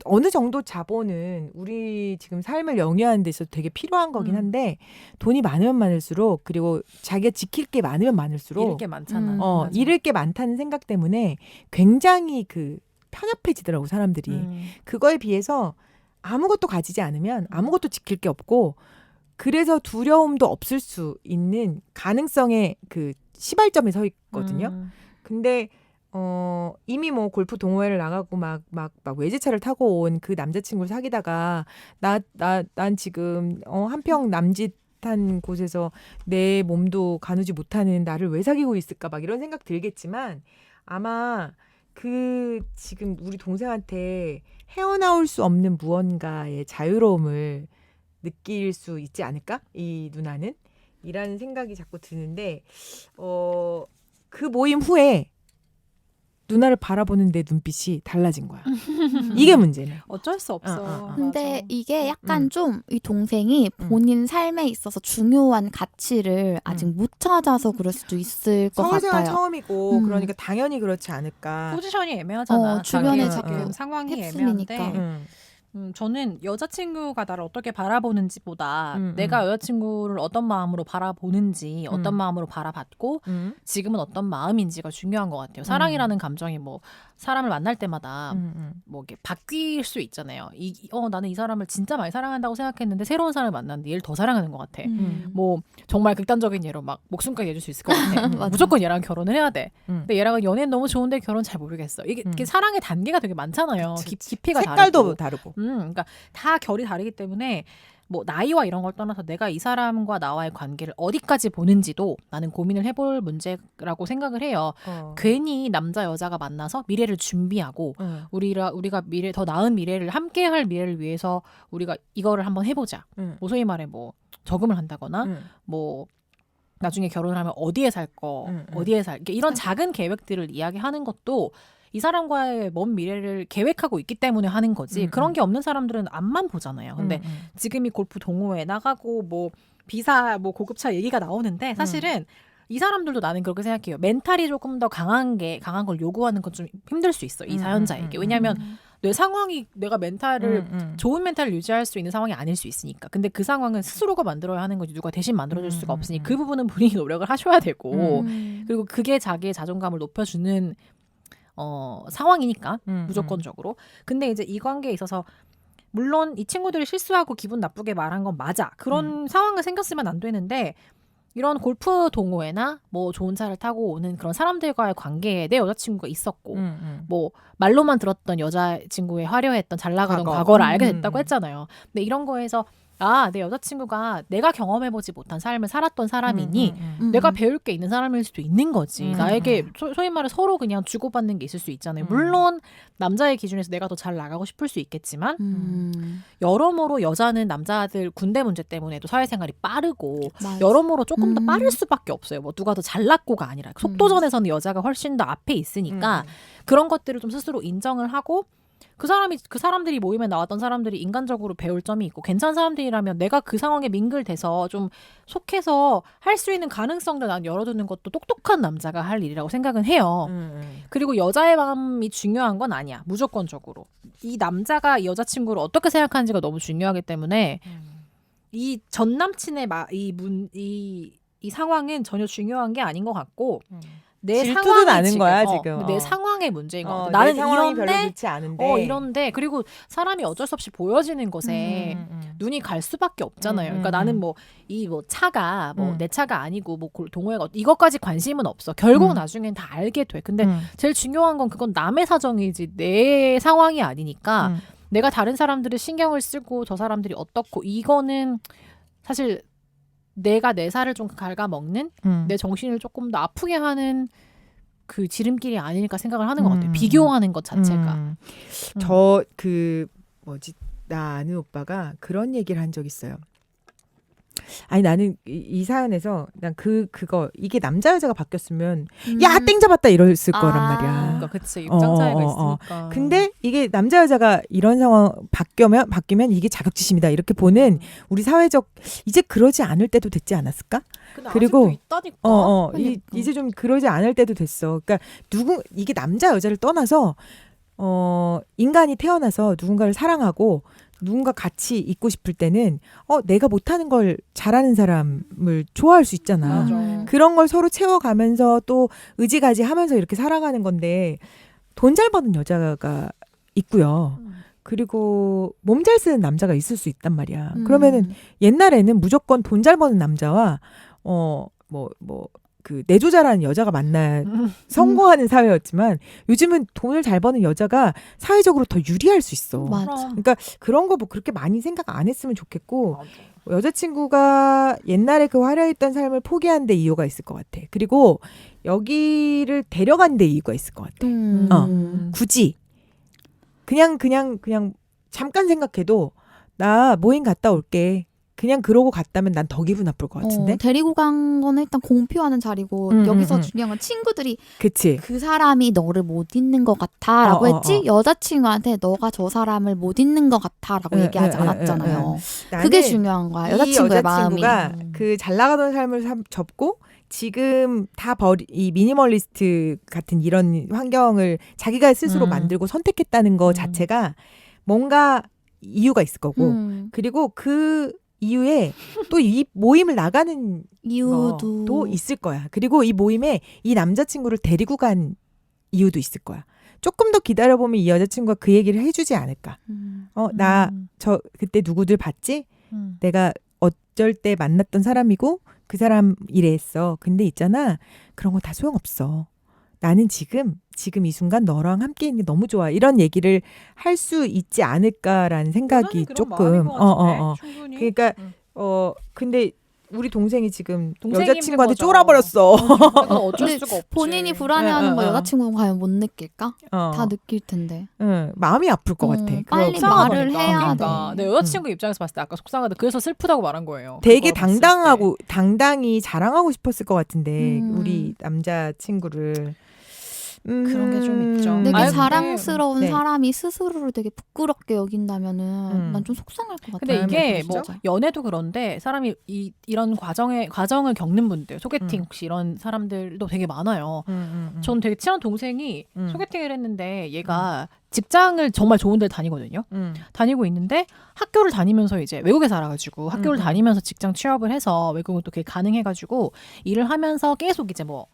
어느 정도 자본은 우리 지금 삶을 영위하는 데 있어서 되게 필요한 거긴 한데 돈이 많으면 많을수록 그리고 자기가 지킬 게 많으면 많을수록 잃을 게 많잖아. 맞아. 잃을 게 많다는 생각 때문에 굉장히 편협해지더라고 사람들이. 그거에 비해서 아무것도 가지지 않으면 아무것도 지킬 게 없고 그래서 두려움도 없을 수 있는 가능성의 시발점에 서 있거든요. 근데 이미 뭐 골프 동호회를 나가고 막 외제차를 타고 온 그 남자친구를 사귀다가 난 지금 한평 남짓한 곳에서 내 몸도 가누지 못하는 나를 왜 사귀고 있을까 막 이런 생각 들겠지만 아마 지금 우리 동생한테 헤어나올 수 없는 무언가의 자유로움을 느낄 수 있지 않을까? 이 누나는? 이라는 생각이 자꾸 드는데 그 모임 후에 누나를 바라보는 내 눈빛이 달라진 거야. 이게 문제네. 어쩔 수 없어. 근데 맞아. 이게 약간 좀 이 동생이 본인 삶에 있어서 중요한 가치를 아직 못 찾아서 그럴 수도 있을 것 서울생활 같아요. 처음이고 그러니까 당연히 그렇지 않을까. 포지션이 애매하잖아. 주변에 자기가 자꾸 지금 상황이 휩쓸리니까. 애매한데 저는 여자친구가 나를 어떻게 바라보는지보다 음. 내가 여자친구를 어떤 마음으로 바라보는지 어떤 마음으로 바라봤고 지금은 어떤 마음인지가 중요한 것 같아요. 사랑이라는 감정이 뭐 사람을 만날 때마다 뭐 이렇게 바뀔 수 있잖아요. 나는 이 사람을 진짜 많이 사랑한다고 생각했는데 새로운 사람을 만났는데 얘를 더 사랑하는 것 같아. 뭐 정말 극단적인 예로 막 목숨까지 해줄 수 있을 것 같아. 맞아. 무조건 얘랑 결혼을 해야 돼. 근데 얘랑은 연애는 너무 좋은데 결혼 잘 모르겠어. 이게 사랑의 단계가 되게 많잖아요. 깊이가 색깔도 다르고. 그러니까 다 결이 다르기 때문에 뭐 나이와 이런 걸 떠나서 내가 이 사람과 나와의 관계를 어디까지 보는지도 나는 고민을 해볼 문제라고 생각을 해요. 괜히 남자 여자가 만나서 미래를 준비하고 우리가 더 나은 미래를 함께할 미래를 위해서 우리가 이거를 한번 해보자. 뭐 소위 말해 뭐 저금을 한다거나 뭐 나중에 결혼을 하면 어디에 살 거, 어디에 살 이런 작은 계획들을 이야기하는 것도 이 사람과의 먼 미래를 계획하고 있기 때문에 하는 거지. 그런 게 없는 사람들은 앞만 보잖아요. 근데 지금 이 골프 동호회 나가고 뭐 비사 뭐 고급차 얘기가 나오는데 사실은 이 사람들도 나는 그렇게 생각해요. 멘탈이 조금 더 강한 걸 요구하는 건 좀 힘들 수 있어. 이 사연자에게. 왜냐하면 내 상황이 내가 멘탈을 좋은 멘탈을 유지할 수 있는 상황이 아닐 수 있으니까. 근데 그 상황은 스스로가 만들어야 하는 거지 누가 대신 만들어줄 수가 없으니 그 부분은 본인이 노력을 하셔야 되고 그리고 그게 자기의 자존감을 높여주는 상황이니까 무조건적으로. 근데 이제 이 관계에 있어서 물론 이 친구들이 실수하고 기분 나쁘게 말한 건 맞아. 그런 상황이 생겼으면 안 되는데 이런 골프 동호회나 뭐 좋은 차를 타고 오는 그런 사람들과의 관계에 내 여자친구가 있었고 뭐 말로만 들었던 여자친구의 화려했던 잘 나가던 과거를 알게 됐다고 했잖아요. 근데 이런 거에서 내 여자친구가 내가 경험해보지 못한 삶을 살았던 사람이니 음. 내가 배울 게 있는 사람일 수도 있는 거지. 음. 나에게 소위 말해 서로 그냥 주고받는 게 있을 수 있잖아요. 물론 남자의 기준에서 내가 더 잘 나가고 싶을 수 있겠지만 여러모로 여자는 남자들 군대 문제 때문에도 사회생활이 빠르고 맞아. 여러모로 조금 더 음. 빠를 수밖에 없어요. 뭐 누가 더 잘났고가 아니라 속도전에서는 여자가 훨씬 더 앞에 있으니까 그런 것들을 좀 스스로 인정을 하고 그 사람들이 모임에 나왔던 사람들이 인간적으로 배울 점이 있고 괜찮은 사람들이라면 내가 그 상황에 민글돼서 좀 속해서 할 수 있는 가능성도 난 열어두는 것도 똑똑한 남자가 할 일이라고 생각은 해요. 그리고 여자의 마음이 중요한 건 아니야. 무조건적으로. 이 남자가 이 여자친구를 어떻게 생각하는지가 너무 중요하기 때문에 이 전 남친의 이 상황은 전혀 중요한 게 아닌 것 같고 내 질투도 상황이 나는 거야, 지금. 내 상황의 문제인 것 같아. 나는 나는 상황이 별로 이런데 좋지 않은데. 이런데 그리고 사람이 어쩔 수 없이 보여지는 것에 눈이 갈 수밖에 없잖아요. 그러니까 나는 이 차가 내 차가 아니고 동호회가 이것까지 관심은 없어. 결국 나중엔 다 알게 돼. 근데 제일 중요한 건 그건 남의 사정이지 내 상황이 아니니까 내가 다른 사람들을 신경을 쓰고 저 사람들이 어떻고 이거는 사실 내가 내 살을 좀 갉아먹는 내 정신을 조금 더 아프게 하는 그 지름길이 아닐까 생각을 하는 것 같아요. 비교하는 것 자체가. 나 아는 오빠가 그런 얘기를 한 적 있어요. 아니 나는 이 사연에서 난 그거 이게 남자 여자가 바뀌었으면 야 땡 잡았다 이랬을 거란 말이야. 그러니까 그치 입장 차이가 어. 있으니까. 근데 이게 남자 여자가 이런 상황 바뀌면 이게 자격지심이다 이렇게 보는 우리 사회적 이제 그러지 않을 때도 됐지 않았을까? 그리고 있다니까. 이제 좀 그러지 않을 때도 됐어. 그러니까 이게 남자 여자를 떠나서 인간이 태어나서 누군가를 사랑하고 누군가 같이 있고 싶을 때는 내가 못하는 걸 잘하는 사람을 좋아할 수 있잖아. 맞아. 그런 걸 서로 채워가면서 또 의지가지 하면서 이렇게 살아가는 건데 돈 잘 버는 여자가 있고요. 그리고 몸 잘 쓰는 남자가 있을 수 있단 말이야. 그러면은 옛날에는 무조건 돈 잘 버는 남자와 그 내조자라는 여자가 만나 성공하는 사회였지만 요즘은 돈을 잘 버는 여자가 사회적으로 더 유리할 수 있어. 맞아. 그러니까 그런 거 뭐 그렇게 많이 생각 안 했으면 좋겠고 여자친구가 옛날에 그 화려했던 삶을 포기한 데 이유가 있을 것 같아. 그리고 여기를 데려간 데 이유가 있을 것 같아. 굳이 그냥 잠깐 생각해도 나 모임 갔다 올게. 그냥 그러고 갔다면 난 더 기분 나쁠 것 같은데. 데리고 간 거는 일단 공표하는 자리고 여기서 중요한 건 친구들이 그치. 그 사람이 너를 못 잊는 것 같아 라고 했지 여자친구한테 너가 저 사람을 못 잊는 것 같아 라고 얘기하지 않았잖아요. 그게 중요한 거야. 여자친구의 마음이. 그 잘 나가던 삶을 접고 지금 이 미니멀리스트 같은 이런 환경을 자기가 스스로 만들고 선택했다는 거 자체가 뭔가 이유가 있을 거고 그리고 그 이후에 또 이 모임을 나가는 이유도 있을 거야. 그리고 이 모임에 이 남자친구를 데리고 간 이유도 있을 거야. 조금 더 기다려보면 이 여자친구가 그 얘기를 해주지 않을까. 나 그때 누구들 봤지? 내가 어쩔 때 만났던 사람이고 그 사람 이랬어. 근데 있잖아. 그런 거 다 소용없어. 나는 지금 이 순간 너랑 함께 있는 게 너무 좋아. 이런 얘기를 할 수 있지 않을까라는 생각이 조금. 그러니까 근데 우리 동생이 지금 여자친구한테 쫄아버렸어. 어쩔 수가 없지. 본인이 불안해하는 거 여자친구는 과연 못 느낄까? 다 느낄 텐데. 마음이 아플 것 같아. 빨리 말을 해야 돼. 내 여자친구 입장에서 봤을 때 아까 속상하다. 그래서 슬프다고 말한 거예요. 되게 당당히 자랑하고 싶었을 것 같은데 우리 남자친구를. 그런 게 좀 있죠. 되게 자랑스러운 사람이 스스로를 되게 부끄럽게 여긴다면은 난 좀 속상할 것 같아요. 근데 이게 뭐 연애도 그런데 사람이 이런 과정을 겪는 분들 소개팅 혹시 이런 사람들도 되게 많아요. 전 되게 친한 동생이 소개팅을 했는데 얘가 직장을 정말 좋은 데를 다니거든요. 다니고 있는데 학교를 다니면서 이제 외국에 살아가지고 학교를 다니면서 직장 취업을 해서 외국은 또 그게 가능해가지고 일을 하면서 계속 이제 뭐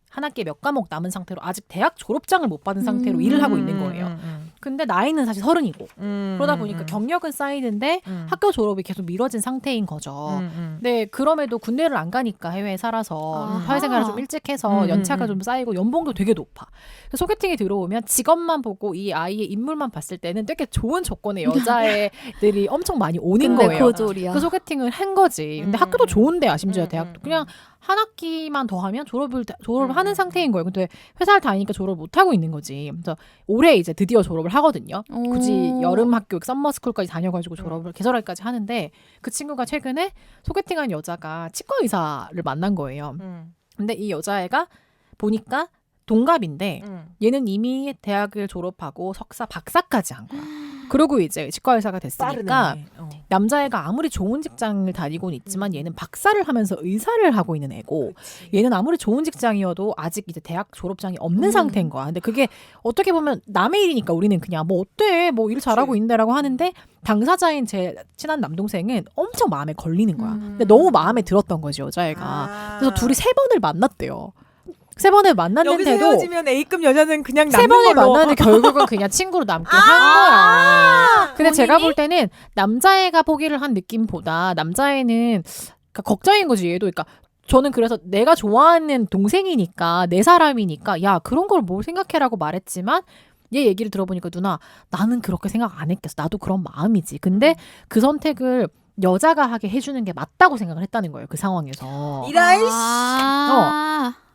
한 학기에 몇 과목 남은 상태로 아직 대학 졸업장을 못 받은 상태로 일을 하고 있는 거예요. 근데 나이는 사실 30이고 그러다 보니까 경력은 쌓이는데 학교 졸업이 계속 미뤄진 상태인 거죠. 근데 그럼에도 군대를 안 가니까 해외에 살아서 아하. 사회생활을 좀 일찍 해서 연차가 좀 쌓이고 연봉도 되게 높아. 그래서 소개팅이 들어오면 직업만 보고 이 아이의 인물만 봤을 때는 되게 좋은 조건의 여자애들이 엄청 많이 오는 근데 거예요. 고졸이야. 그 소개팅을 한 거지. 근데 학교도 좋은데야 심지어 대학도 그냥 한 학기만 더 하면 졸업을 하는 상태인 거예요. 근데 회사를 다니니까 졸업을 못 하고 있는 거지. 그래서 올해 이제 드디어 졸업을 하거든요. 굳이 여름 학교 썸머스쿨까지 다녀가지고 졸업을 개설하기까지 하는데 그 친구가 최근에 소개팅한 여자가 치과 의사를 만난 거예요. 근데 이 여자애가 보니까 동갑인데 얘는 이미 대학을 졸업하고 석사, 박사까지 한 거야. 그리고 이제 치과 의사가 됐으니까 남자애가 아무리 좋은 직장을 다니고는 있지만 얘는 박사를 하면서 의사를 하고 있는 애고 얘는 아무리 좋은 직장이어도 아직 이제 대학 졸업장이 없는 상태인 거야. 근데 그게 어떻게 보면 남의 일이니까 우리는 그냥 뭐 어때 뭐 일 잘하고 있는데라고 하는데 당사자인 제 친한 남동생은 엄청 마음에 걸리는 거야. 근데 너무 마음에 들었던 거지 여자애가. 그래서 둘이 3번을 만났대요. 3번을 만났는데도 여기서 헤어지면 A급 여자는 그냥 3번을 남는 걸로. 만났는데 결국은 그냥 친구로 남긴 한 거야. 근데 제가 볼 때는 남자애가 포기를 한 느낌보다 남자애는 그러니까 걱정인 거지 얘도. 그러니까 저는 그래서 내가 좋아하는 동생이니까 내 사람이니까 야 그런 걸 뭘 생각해라고 말했지만 얘 얘기를 들어보니까 누나 나는 그렇게 생각 안 했겠어. 나도 그런 마음이지. 근데 그 선택을 여자가 하게 해주는 게 맞다고 생각을 했다는 거예요. 그 상황에서. 이라이씨.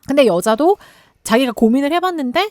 근데 여자도 자기가 고민을 해봤는데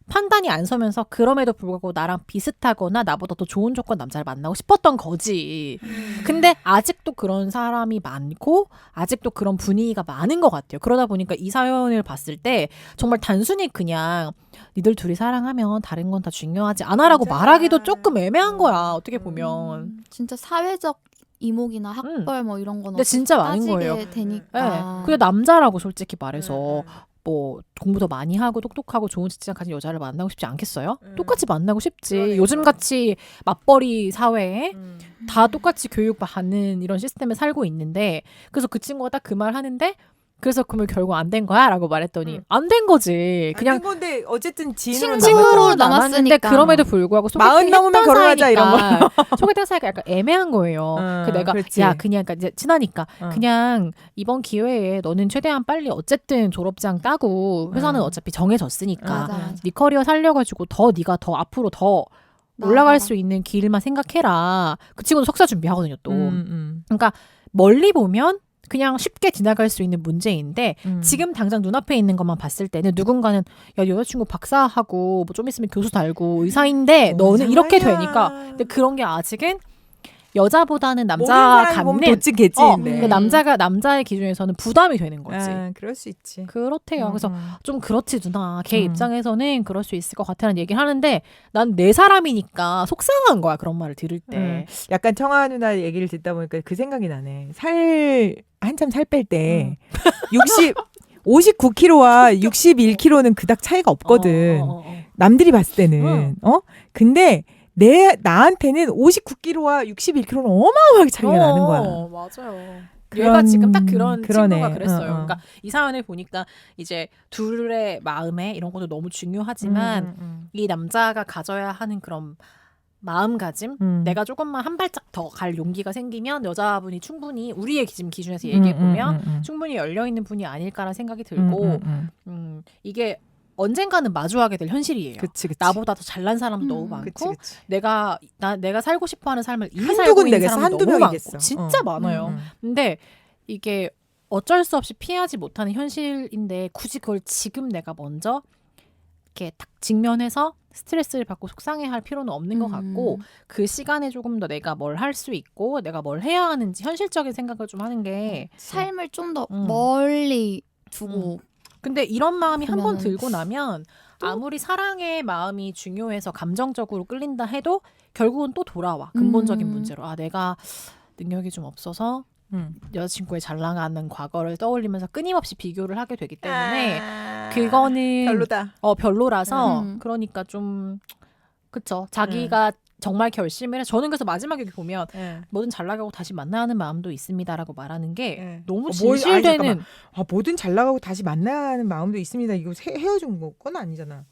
판단이 안 서면서 그럼에도 불구하고 나랑 비슷하거나 나보다 더 좋은 조건 남자를 만나고 싶었던 거지. 근데 아직도 그런 사람이 많고 아직도 그런 분위기가 많은 것 같아요. 그러다 보니까 이 사연을 봤을 때 정말 단순히 그냥 니들 둘이 사랑하면 다른 건 다 중요하지 않아라고 맞아. 말하기도 조금 애매한 거야. 어떻게 보면. 진짜 사회적 이목이나 학벌 뭐 이런 건 근데 진짜 많은 따지게 거예요. 되니까. 네. 근데 남자라고 솔직히 말해서 뭐 공부도 많이 하고 똑똑하고 좋은 직장 가진 여자를 만나고 싶지 않겠어요? 똑같이 만나고 싶지. 그러네요. 요즘같이 맞벌이 사회에 다 똑같이 교육받는 이런 시스템에 살고 있는데 그래서 그 친구가 딱 그 말 하는데 그래서 그러면 결국 안 된 거야? 라고 말했더니 안 된 거지. 그냥 그냥 건데 어쨌든 지인으로 친구로 남았는데 남았으니까. 그럼에도 불구하고 마흔 소개팅 넘으면 했던 결혼하자, 이런 사이니까 소개팅 사이가 약간 애매한 거예요. 그 내가 그렇지. 야 그냥 그러니까 이제 친하니까 어. 그냥 이번 기회에 너는 최대한 빨리 어쨌든 졸업장 따고 회사는 어차피 정해졌으니까 맞아. 네 커리어 살려가지고 더 네가 더 앞으로 더 올라갈 수 있는 길만 생각해라. 그 친구도 석사 준비하거든요 또. 그러니까 멀리 보면 그냥 쉽게 지나갈 수 있는 문제인데 지금 당장 눈앞에 있는 것만 봤을 때는 누군가는 야 여자친구 박사하고 뭐 좀 있으면 교수 달고 의사인데 너는 이렇게 되니까 근데 그런 게 아직은 여자보다는 남자가 갖는 도찐 개찐인데. 그 남자의 기준에서는 부담이 되는 거지. 그럴 수 있지. 그렇대요. 그래서 좀 그렇지 누나. 걔 입장에서는 그럴 수 있을 것 같다는 얘기를 하는데 난 내 사람이니까 속상한 거야. 그런 말을 들을 때. 약간 청아 누나 얘기를 듣다 보니까 그 생각이 나네. 한참 살 뺄 때 59kg와 61kg는 그닥 차이가 없거든. 남들이 봤을 때는. 근데 나한테는 59kg와 61kg는 어마어마하게 차이가 나는 거야. 맞아요. 얘가 지금 딱 그런 그러네. 친구가 그랬어요. 그러니까 이 사연을 보니까 이제 둘의 마음에 이런 것도 너무 중요하지만 이 남자가 가져야 하는 그런 마음가짐 내가 조금만 한 발짝 더 갈 용기가 생기면 여자분이 충분히 우리의 지금 기준에서 얘기해보면 충분히 열려있는 분이 아닐까라는 생각이 들고 이게 언젠가는 마주하게 될 현실이에요. 그치. 나보다 더 잘난 사람도 너무 많고 그치. 내가 살고 싶어하는 삶을 이미 한두 살고 있는 군데겠어. 사람도 한두 너무 명이겠어. 많고 진짜 많아요. 근데 이게 어쩔 수 없이 피하지 못하는 현실인데 굳이 그걸 지금 내가 먼저 이렇게 딱 직면해서 스트레스를 받고 속상해할 필요는 없는 것 같고 그 시간에 조금 더 내가 뭘 할 수 있고 내가 뭘 해야 하는지 현실적인 생각을 좀 하는 게 삶을 좀 더 멀리 두고 근데 이런 마음이 한 번 그러면은 들고 나면 아무리 사랑의 마음이 중요해서 감정적으로 끌린다 해도 결국은 또 돌아와. 근본적인 문제로. 아 내가 능력이 좀 없어서 여자친구의 잘 나가는 과거를 떠올리면서 끊임없이 비교를 하게 되기 때문에 그거는 별로다. 별로라서 그러니까 좀 그쵸. 자기가 정말 결심을 해. 저는 그래서 마지막에 보면 뭐든 잘 나가고 다시 만나야 하는 마음도 있습니다라고 말하는 게 너무 진실되는 뭐든 잘 나가고 다시 만나는 마음도 있습니다. 이거 헤어진 건 아니잖아.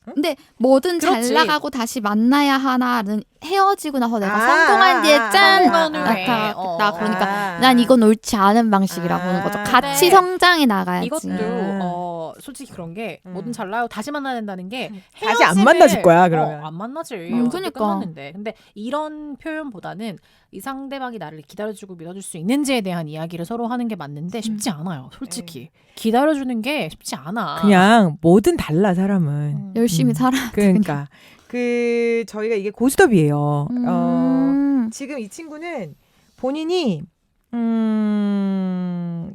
근데 뭐든 그렇지. 잘 나가고 다시 만나야 하나는 헤어지고 나서 내가 아, 성공한 뒤에 짠 성공한 후에. 나타났다. 그러니까 아. 난 이건 옳지 않은 방식이라 보는 거죠. 같이 네. 성장해 나가야지. 이것도 솔직히 그런 게 뭐든 잘 나요 다시 만나야 된다는 게 다시 안 헤어짐을- 만나줄 거야, 그러면. 안 만나지. 그러니까. 끝났는데. 근데 이런 표현보다는 이 상대방이 나를 기다려주고 믿어줄 수 있는지에 대한 이야기를 서로 하는 게 맞는데 쉽지 않아요. 솔직히 기다려주는 게 쉽지 않아. 그냥 뭐든 달라 사람은. 열심히 살아. 그러니까 그 저희가 이게 고스톱이에요. 지금 이 친구는 본인이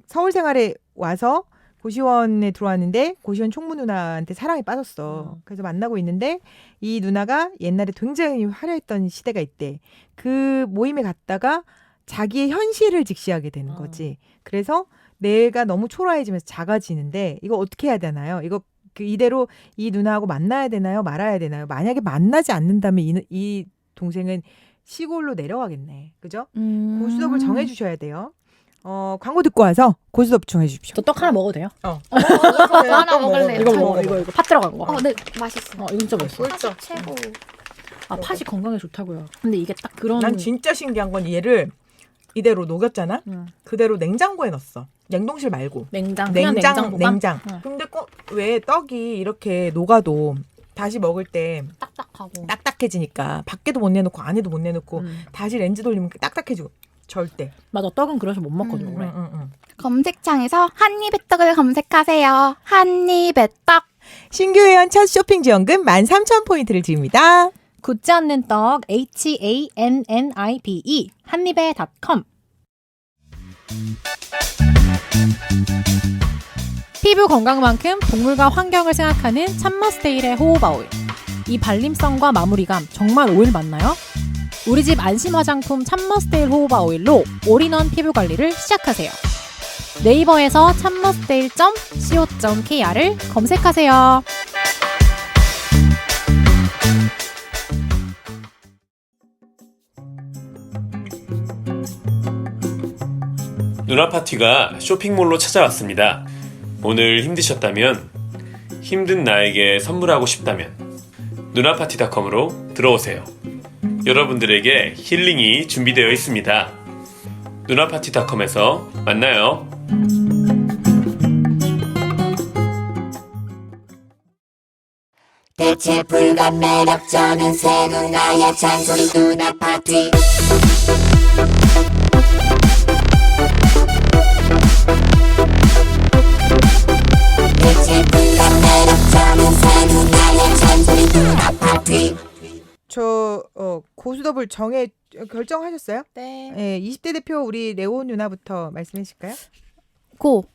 서울 생활에 와서 고시원에 들어왔는데 고시원 총무 누나한테 사랑에 빠졌어. 그래서 만나고 있는데 이 누나가 옛날에 굉장히 화려했던 시대가 있대. 그 모임에 갔다가 자기의 현실을 직시하게 되는 거지. 그래서 내가 너무 초라해지면서 작아지는데 이거 어떻게 해야 되나요? 이거 이대로 이 누나하고 만나야 되나요? 말아야 되나요? 만약에 만나지 않는다면 이 동생은 시골로 내려가겠네. 그죠? 고스톱을 정해주셔야 돼요. 광고 듣고 와서 고스톱 정해주십시오. 저 떡 하나 먹어도 돼요? 하나 먹을래요. 이거 저- 먹어. 이거 팥 들어간 거. 네, 맛있어요. 이거 진짜 맛있어. 팥이 최고. 팥이 건강에 좋다고요. 근데 이게 딱 그런 난 진짜 신기한 건 얘를 이대로 녹였잖아. 음. 그대로 냉장고에 넣었어. 냉동실 말고. 냉장 그냥 냉장 냉장. 응. 근데 꼭 왜 떡이 이렇게 녹아도 다시 먹을 때 딱딱하고. 딱딱해지니까 밖에도 못 내놓고 안에도 못 내놓고 다시 렌즈 돌리면 딱딱해지고 절대. 맞아 떡은 그래서 못 먹거든 그래. 검색창에서 한입의 떡을 검색하세요. 한입의 떡. 신규 회원 첫 쇼핑 지원금 13,000포인트를 드립니다. 굳지 않는 떡 HANNIBE 한입에.com. 피부 건강만큼 동물과 환경을 생각하는 참머스테일의 호호바 오일. 이 발림성과 마무리감 정말 오일 맞나요? 우리 집 안심 화장품 참머스테일 호호바 오일로 올인원 피부 관리를 시작하세요. 네이버에서 참머스테일.co.kr을 검색하세요. 누나 파티가 쇼핑몰로 찾아왔습니다. 오늘 힘드셨다면, 힘든 나에게 선물하고 싶다면 누나파티닷컴으로 들어오세요. 여러분들에게 힐링이 준비되어 있습니다. 누나파티닷컴에서 만나요. 대체 불감 매력적인 새 누나의 잔소리 누나 파티. 대체 불감 매력적인 새 누나의 잔소리 누나 파티. 저 고스톱을 결정하셨어요? 네. 네, 20대 대표 우리 레오 누나부터 말씀해 주실까요? 고.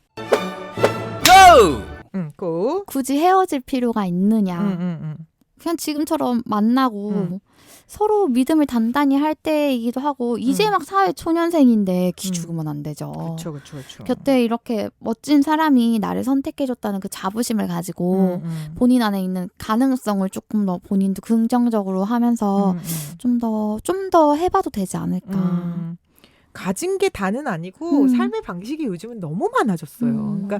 고. 굳이 헤어질 필요가 있느냐. 그냥 지금처럼 만나고 서로 믿음을 단단히 할 때이기도 하고 이제 막 사회 초년생인데 기죽으면 안 되죠. 그렇죠. 곁에 이렇게 멋진 사람이 나를 선택해줬다는 그 자부심을 가지고 본인 안에 있는 가능성을 조금 더 본인도 긍정적으로 하면서 좀 더 해봐도 되지 않을까. 가진 게 다는 아니고 삶의 방식이 요즘은 너무 많아졌어요. 그러니까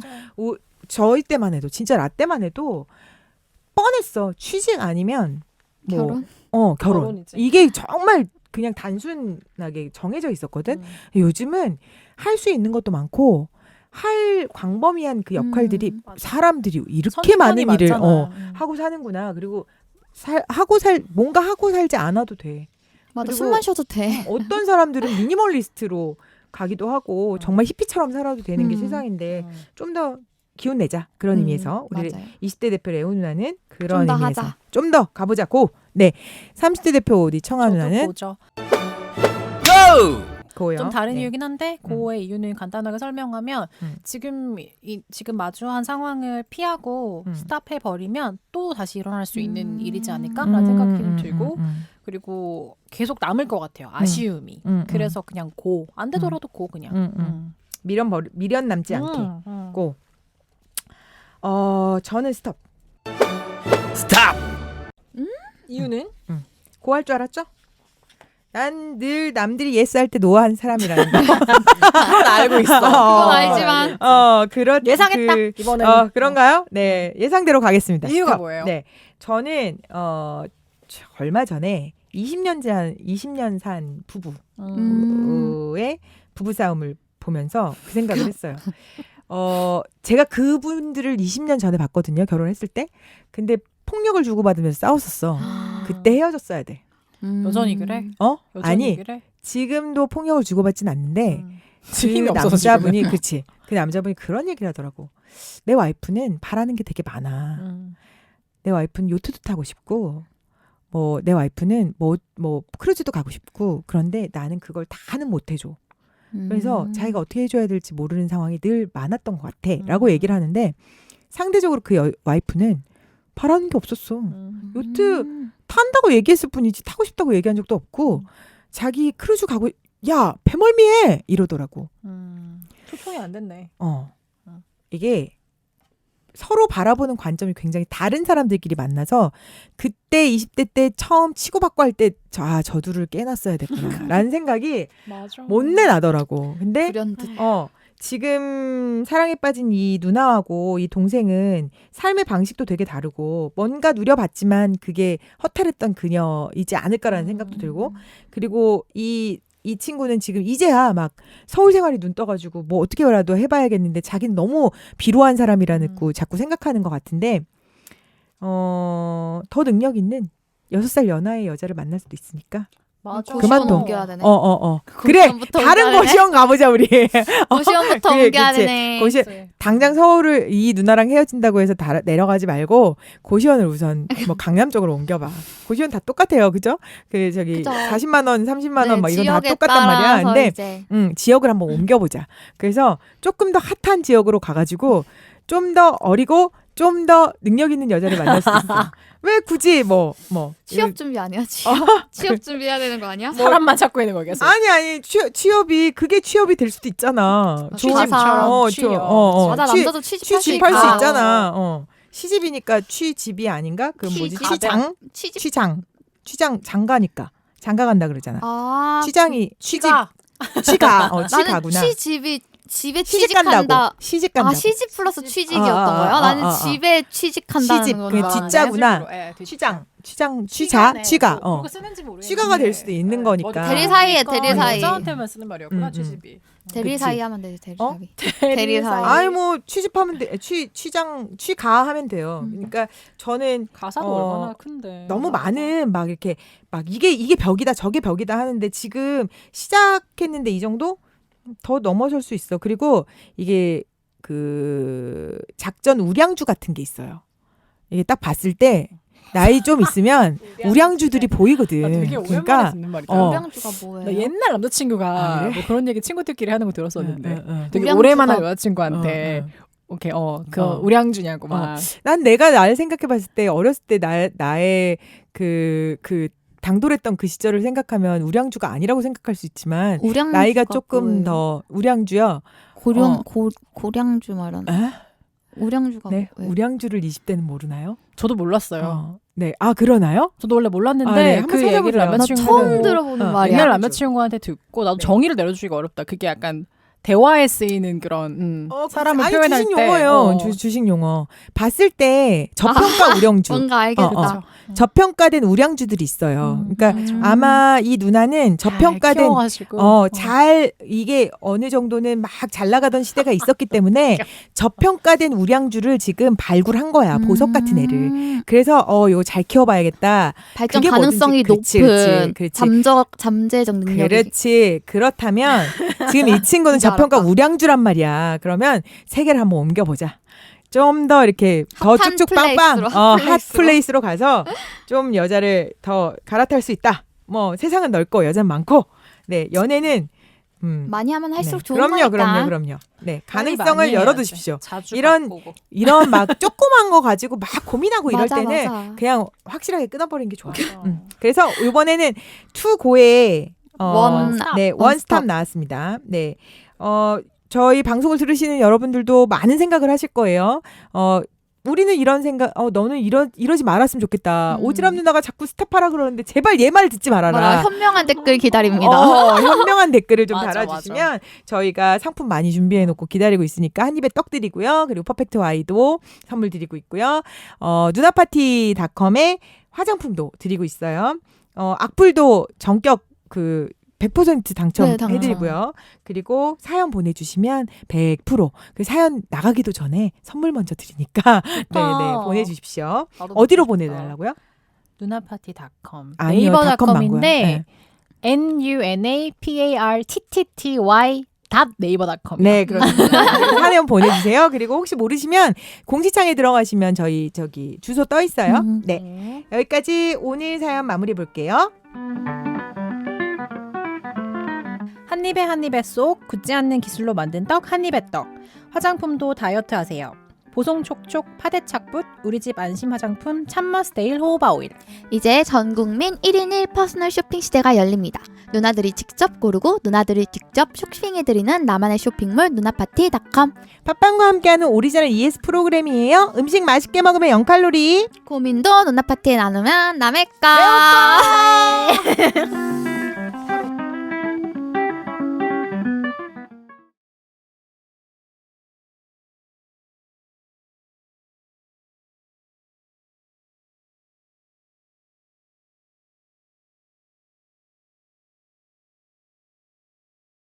저희 때만 해도 진짜 나 때만 해도 뻔했어. 취직 아니면 뭐, 결혼? 결혼. 결혼이지. 이게 정말 그냥 단순하게 정해져 있었거든. 요즘은 할 수 있는 것도 많고 할 광범위한 그 역할들이 맞아. 사람들이 이렇게 선택권이 많은 일을 많잖아. 하고 사는구나. 그리고 뭔가 하고 살지 않아도 돼. 맞아. 그리고 숨만 쉬어도 돼. 어떤 사람들은 미니멀리스트로 가기도 하고 정말 히피처럼 살아도 되는 게 세상인데 좀 더 기운 내자. 그런 의미에서 우리 맞아요. 20대 대표 레오 누나는 그런 좀 더 의미에서 하자. 좀 더 가보자고. 네. 30대 대표 우리 청아 누나는 보죠. 고요. 좀 다른 네. 이유긴 한데 그의 이유는 간단하게 설명하면 지금 마주한 상황을 피하고 스탑해 버리면 또 다시 일어날 수 있는 일이지 않을까라는 생각이 좀 들고 그리고 계속 남을 것 같아요. 아쉬움이. 그래서 그냥 안 되더라도 그냥. 미련 남지 않게. 고. 저는 스톱. 이유는 고 할 줄 알았죠? 난 늘 남들이 예스 할 때 노 한 사람이라는 거. 그건 알고 있어. 그건 알지만. 그런 예상했다. 이번에는 그런가요? 네, 예상대로 가겠습니다. 이유가 스톱. 뭐예요? 네, 저는 얼마 전에 20년 산 부부의 부부 싸움을 보면서 그 생각을 했어요. 제가 그분들을 20년 전에 봤거든요. 결혼했을 때. 근데 폭력을 주고받으면서 싸웠었어. 그때 헤어졌어야 돼. 여전히 그래? 여전히 아니, 그래? 지금도 폭력을 주고받진 않는데 그 힘이 없어서 남자분이 지금은. 그치. 그 남자분이 그런 얘기를 하더라고. 내 와이프는 바라는 게 되게 많아. 내 와이프는 요트도 타고 싶고 뭐 내 와이프는 뭐 크루즈도 가고 싶고 그런데 나는 그걸 다는 못 해줘. 그래서 자기가 어떻게 해줘야 될지 모르는 상황이 늘 많았던 것 같아 라고 얘기를 하는데 상대적으로 그 와이프는 바라는 게 없었어. 요트 탄다고 얘기했을 뿐이지 타고 싶다고 얘기한 적도 없고 자기 크루즈 가고 야 배멀미해 이러더라고. 소통이 안 됐네. 이게 서로 바라보는 관점이 굉장히 다른 사람들끼리 만나서 그때 20대 때 처음 치고받고 할 때 저들을 깨놨어야 됐구나 라는 생각이 맞아. 못내 나더라고. 근데 불현듯. 지금 사랑에 빠진 이 누나하고 이 동생은 삶의 방식도 되게 다르고 뭔가 누려봤지만 그게 허탈했던 그녀이지 않을까라는 생각도 들고 그리고 이 친구는 지금 이제야 막 서울 생활이 눈 떠가지고 뭐 어떻게라도 해봐야겠는데 자기는 너무 비루한 사람이라는 거 자꾸 생각하는 것 같은데 더 능력 있는 6살 연하의 여자를 만날 수도 있으니까 맞아. 그만둬. 옮겨야 되네. 그래 고시원부터 다른 옮겨야 되네. 고시원 가보자 우리. 고시원부터 그래, 옮겨야 그치. 되네. 당장 서울을 이 누나랑 헤어진다고 해서 내려가지 말고 고시원을 우선 뭐 강남 쪽으로 옮겨봐. 고시원 다 똑같아요, 그죠? 그 저기 그죠. 40만 원, 30만 원 막 이건 다 지역에 똑같단 말이야. 따라서 근데 이제. 지역을 한번 옮겨보자. 그래서 조금 더 핫한 지역으로 가가지고 좀 더 어리고 좀 더 능력 있는 여자를 만날 수 있어. 왜 굳이 취업 준비 아니야? 취업 준비해야 되는 거 아니야? 사람만 찾고 있는 거겠어. 아니 취업이 그게 취업이 될 수도 있잖아. 취직처럼 취업. 맞아, 남자도 취직할 수 취집할 수 있다. 있잖아. 시집이니까 취집이 아닌가? 그럼 뭐지? 취장 장가니까 장가 간다 그러잖아. 취장이 취가 나는 취가구나. 집에 시집 취직한다. 간다고. 시집 간다고. 시집 플러스 취직이었던 거예요? 나는 집에 취직한다는 시집, 건. 그 뒷자구나. 취가. 그거 쓰는지 모르겠는데. 취가가 될 수도 있는 거니까. 대리 사이에 대리 사이. 여자한테만 쓰는 말이었구나, 취집이. 대리 그치. 사이 하면 되지. 대리 어? 사이. 대리 사이. 아이 뭐 취집하면 돼. 취가 하면 돼요. 그러니까 저는 가사도 얼마나 큰데. 너무 많은 막 이렇게 막 이게 벽이다 저게 벽이다 하는데 지금 시작했는데 이 정도 더 넘어설 수 있어. 그리고 이게 그 작전 우량주 같은 게 있어요. 이게 딱 봤을 때 나이 좀 있으면 우량주들이 보이거든. 되게 오랜만에 그러니까 듣는 말이다. 우량주가 뭐예요? 나 옛날 남자친구가 그래? 뭐 그런 얘기 친구들끼리 하는 거 들었었는데 되게 우량주가- 오랜만에 여자친구한테 오케이 우량주냐고 막 난 내가 나를 생각해봤을 때 어렸을 때 나의 그 당돌했던 그 시절을 생각하면 우량주가 아니라고 생각할 수 있지만 우량주가 나이가 조금 뭐예요? 더 우량주요. 고량주 말하는. 우량주가 네, 뭐예요? 우량주를 20대는 모르나요? 저도 몰랐어요. 네, 그러나요? 저도 원래 몰랐는데 아, 네, 한번 그 얘기를 찾아보세요. 나 남자친구는 처음 들어보는 말이야. 옛날 남자친구한테 듣고 나도 네. 정의를 내려주기가 어렵다. 그게 약간 대화에 쓰이는 그런 사람을 아니, 표현할 주식 때 용어예요. 주식 용어. 봤을 때 저평가 우량주. 뭔가 알겠다. 저평가된 우량주들이 있어요. 그러니까 맞아. 아마 이 누나는 저평가된 잘 이게 어느 정도는 막 잘 나가던 시대가 있었기 때문에 저평가된 우량주를 지금 발굴한 거야. 보석 같은 애를. 그래서 이거 잘 키워봐야겠다. 발전 그게 가능성이 뭐든지 높은 그렇지. 잠재적 능력이. 그렇지. 그렇다면 지금 이 친구는 진짜 저평가 알았다. 우량주란 말이야. 그러면 세 개를 한번 옮겨보자. 좀 더 이렇게 더 핫한 쭉쭉 빵빵 플레이스로, 핫 플레이스로 가서 좀 여자를 더 갈아탈 수 있다. 뭐 세상은 넓고 여자는 많고 네 연애는 많이 하면 할수록 네. 좋은 거니까. 그럼요. 네 가능성을 열어두십시오. 자주 이런 바꾸고. 이런 막 조그만 거 가지고 막 고민하고 이럴 맞아, 때는 맞아. 그냥 확실하게 끊어버리는 게 좋아요. 그래서 이번에는 투고의 원스톱 나왔습니다. 네, 저희 방송을 들으시는 여러분들도 많은 생각을 하실 거예요. 우리는 이런 생각, 너는 이러지 말았으면 좋겠다. 음. 오지랖 누나가 자꾸 스탑하라 그러는데 제발 얘 말 듣지 말아라. 맞아요. 현명한 댓글 기다립니다. 현명한 댓글을 좀 맞아, 달아주시면 저희가 상품 많이 준비해놓고 기다리고 있으니까 한 입에 떡 드리고요. 그리고 퍼펙트 와이도 선물 드리고 있고요. 누나파티닷컴에 화장품도 드리고 있어요. 악플도 전격 100% 당첨해드리고요. 그리고 사연 보내주시면 100% 그 사연 나가기도 전에 선물 먼저 드리니까 네네 보내주십시오. 어디로 보내달라고요? 누나파티닷컴 아니요, 닷컴 말고요. 네이버인데 NUNAPARTTY .naver.com. 네, 그렇습니다. 사연 보내주세요. 그리고 혹시 모르시면 공지창에 들어가시면 저희 주소 떠 있어요. 네, 여기까지 오늘 사연 마무리 볼게요. 한 입에 쏙 굳지 않는 기술로 만든 떡 한입의 떡. 화장품도 다이어트 하세요. 보송 촉촉 파데착붓 우리집 안심 화장품 참머스테일 호호바 오일. 이제 전 국민 1인 1 퍼스널 쇼핑 시대가 열립니다. 누나들이 직접 고르고 누나들이 직접 쇼핑해드리는 나만의 쇼핑몰 누나파티닷컴. 팟빵과 함께하는 오리지널 ES 프로그램이에요. 음식 맛있게 먹으면 0칼로리. 고민도 누나파티에 나누면 남의 거.